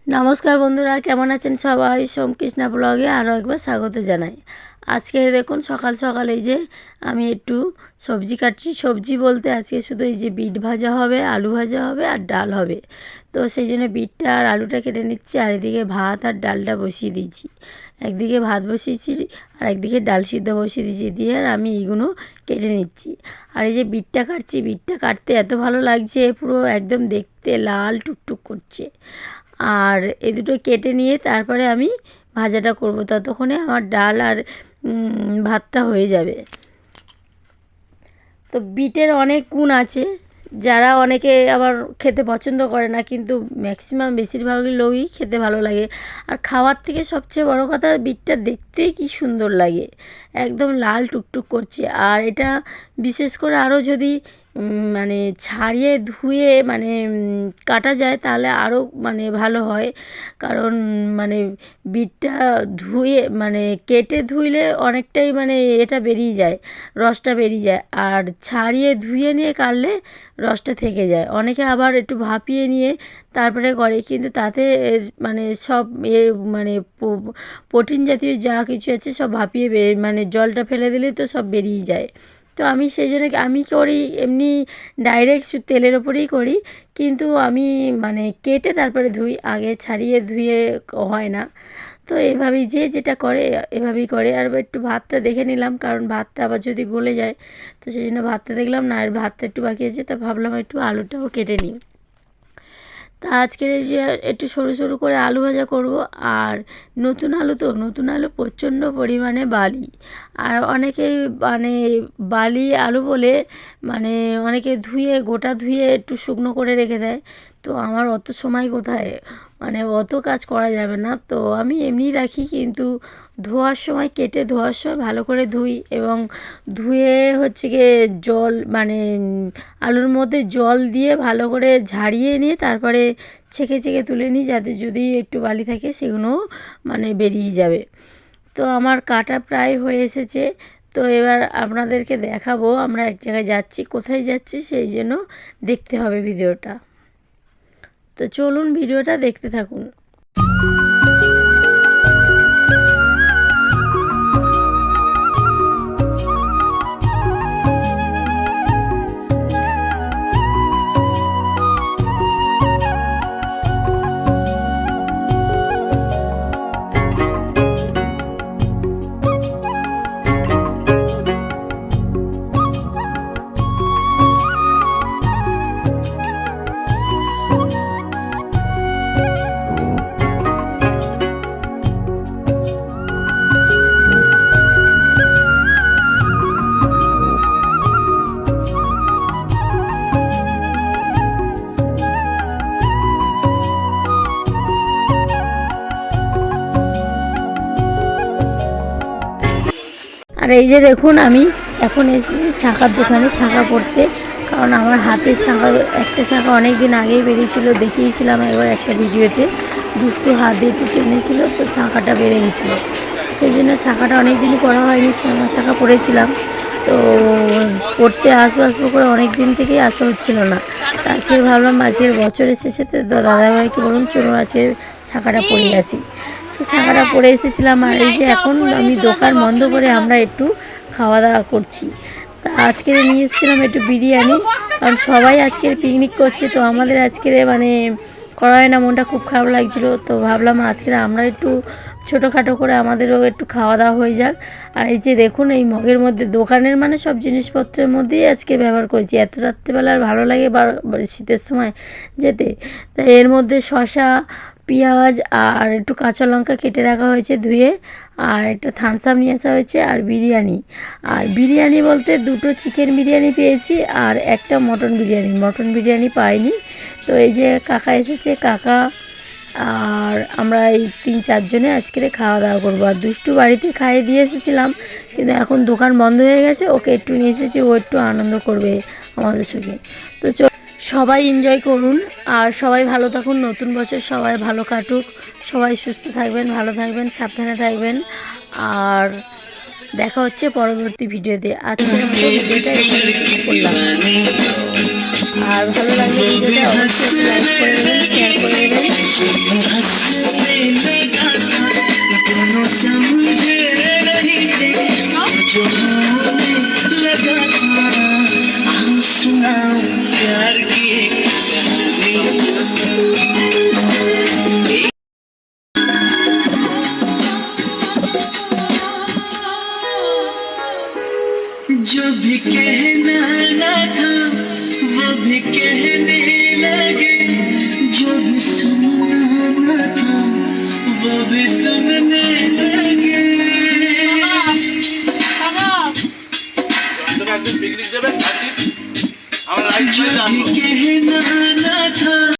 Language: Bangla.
নমস্কার বন্ধুরা, কেমন আছেন সবাই? কৃষ্ণা ব্লগে আরও একবার স্বাগত জানাই। আজকে দেখুন সকাল সকাল এই যে আমি একটু সবজি কাটছি। সবজি বলতে আজকে শুধু এই যে বিট ভাজা হবে, আলু ভাজা হবে আর ডাল হবে। তো সেই জন্য বিটটা আর আলুটা কেটে নিচ্ছি, আর এদিকে ভাত আর ডালটা বসিয়ে দিয়েছি। একদিকে ভাত বসিয়েছি আর একদিকে ডাল সিদ্ধ বসিয়ে দিয়েছি, দিয়ে আর আমি এইগুলো কেটে নিচ্ছি। আর এই যে বিটটা কাটছি, বিটটা কাটতে এত ভালো লাগছে, পুরো একদম দেখতে লাল টুকটুক করছে। আর এই দুটো কেটে নিয়ে তারপরে আমি ভাজাটা করব, ততক্ষণে আমার ডাল আর ভাতটা হয়ে যাবে। তো বিটের অনেক গুণ আছে, যারা অনেকে আবার খেতে পছন্দ করে না, কিন্তু ম্যাক্সিমাম বেশিরভাগ লোকই খেতে ভালো লাগে। আর খাওয়ার থেকে সবচেয়ে বড় কথা, বিটটা দেখতেই কি সুন্দর লাগে, একদম লাল টুকটুক করছে। আর এটা বিশেষ করে আরও যদি মানে ছাড়িয়ে ধুয়ে মানে কাটা যায় তাহলে আরও মানে ভালো হয়। কারণ মানে বিটটা ধুয়ে মানে কেটে ধুইলে অনেকটাই মানে এটা বেরিয়ে যায়, রসটা বেরিয়ে যায়। আর ছাড়িয়ে ধুয়ে নিয়ে কাটলে রসটা থেকে যায়। অনেকে আবার একটু ভাপিয়ে নিয়ে তারপরে করে, কিন্তু তাতে মানে সব মানে প্রোটিন জাতীয় যা কিছু আছে সব ভাপিয়ে মানে জলটা ফেলে দিলেই তো সব বেরিয়ে যায়। তো আমি সেই জন্য আমি করি এমনি ডাইরেক্ট তেলের ওপরেই করি, কিন্তু আমি মানে কেটে তারপরে ধুই, আগে ছাড়িয়ে ধুয়ে হয় না। তো এভাবেই যে যেটা করে এভাবেই করে। আর একটু ভাতটা দেখে নিলাম, কারণ ভাতটা আবার যদি গলে যায়, তো সেই জন্য ভাতটা দেখলাম না, আর ভাতটা একটু বাকি আছে, তা ভাবলাম একটু আলুটাও কেটে নিই। তা আজকের এই যে একটু সরু সরু করে আলু ভাজা করব। আর নতুন আলু, তো নতুন আলু প্রচণ্ড পরিমাণে বালি, আর অনেকেই মানে বালি আলু বলে মানে অনেকে ধুয়ে গোটা ধুয়ে একটু শুকনো করে রেখে দেয়। তো আমার অত সময় কোথায়, মানে অত কাজ করা যাবে না, তো আমি এমনিই রাখি। কিন্তু ধোয়ার সময়, কেটে ধোয়ার সময় ভালো করে ধুই, এবং ধুয়ে হচ্ছে গিয়ে জল মানে আলুর মধ্যে জল দিয়ে ভালো করে ঝাড়িয়ে নিয়ে তারপরে ছেঁকে ছেঁকে তুলে নিই, যাতে যদি একটু বালি থাকে সেগুলোও মানে বেরিয়ে যাবে। তো আমার কাটা প্রায় হয়ে এসেছে। তো এবার আপনাদেরকে দেখাবো আমরা এক জায়গায় যাচ্ছি, কোথায় যাচ্ছি সেই জন্য দেখতে হবে ভিডিওটা। তো চলুন ভিডিওটা দেখতে থাকুন। আর এই যে দেখুন, আমি এখন এসেছি শাঁখার দোকানে শাঁখা পড়তে, কারণ আমার হাতের শাঁখা, একটা শাঁখা অনেক দিন আগেই বেরিয়েছিল, দেখিয়েছিলাম একবার একটা ভিডিওতে। দুষ্টু হাত দিয়ে একটু টেনেছিল, তো শাঁখাটা বেড়ে গেছিলো, সেই জন্য শাঁখাটা অনেক দিনই পড়া হয়নি। সোনার শাঁখা পড়েছিলাম, তো পড়তে আসবো আসবো করে অনেক দিন থেকেই আসা হচ্ছিল না। আজকে ভাবলাম আজকের বছরের শেষেতে দাদাভাইকে বলুন চলো আজকের শাঁখাটা পড়ে আসি। তো শাঁখাটা পরে এসেছিলাম। আর এই যে এখন আমি দোকান বন্ধ করে আমরা একটু খাওয়া দাওয়া করছি। তা আজকে নিয়ে এসেছিলাম একটু বিরিয়ানি, কারণ সবাই আজকের পিকনিক করছে, তো আমাদের আজকের মানে করা হয় না, মনটা খুব খারাপ লাগছিলো। তো ভাবলাম আজকে আমরা একটু ছোটোখাটো করে আমাদেরও একটু খাওয়া দাওয়া হয়ে যাক। আর এই যে দেখুন, এই মগের মধ্যে দোকানের মানে সব জিনিসপত্রের মধ্যেই আজকে ব্যবহার করেছি। এত রাত্রেবেলা আর ভালো লাগে বা শীতের সময় যেতে। তা এর মধ্যে শসা, পেঁয়াজ আর একটু কাঁচা লঙ্কা কেটে রাখা হয়েছে ধুয়ে, আর একটা থামস আপ নিয়ে আসা হয়েছে, আর বিরিয়ানি। আর বিরিয়ানি বলতে দুটো চিকেন বিরিয়ানি পেয়েছি আর একটা মটন বিরিয়ানি পাইনি। তো এই যে কাকা এসেছে, কাকা আর আমরা এই 3-4 জনে আজকে খাওয়া দাওয়া করবো। আর দুষ্টু বাড়িতে খাইয়ে দিয়ে এসেছিলাম, কিন্তু এখন দোকান বন্ধ হয়ে গেছে, ওকে একটু নিয়ে এসেছি, ও একটু আনন্দ করবে আমাদের সঙ্গে। তো সবাই এনজয় করুন, আর সবাই ভালো থাকুন, নতুন বছর সবাই ভালো কাটুক, সবাই সুস্থ থাকবেন, ভালো থাকবেন, সাবধানে থাকবেন। আর দেখা হচ্ছে পরবর্তী ভিডিওতে। আজকের মতো ভিডিওটা এখানে শেষ করলাম। আর ভালো লাগলে ভিডিওটা অবশ্যই লাইক করে দেবেন, শেয়ার করে দেবেন। जो भी कहना ना था वो भी कहने लगे, जो भी सुनना ना था वो भी सुनने लगे। पिकनिक देवे, আমার লাইফ जो भी कहना ना था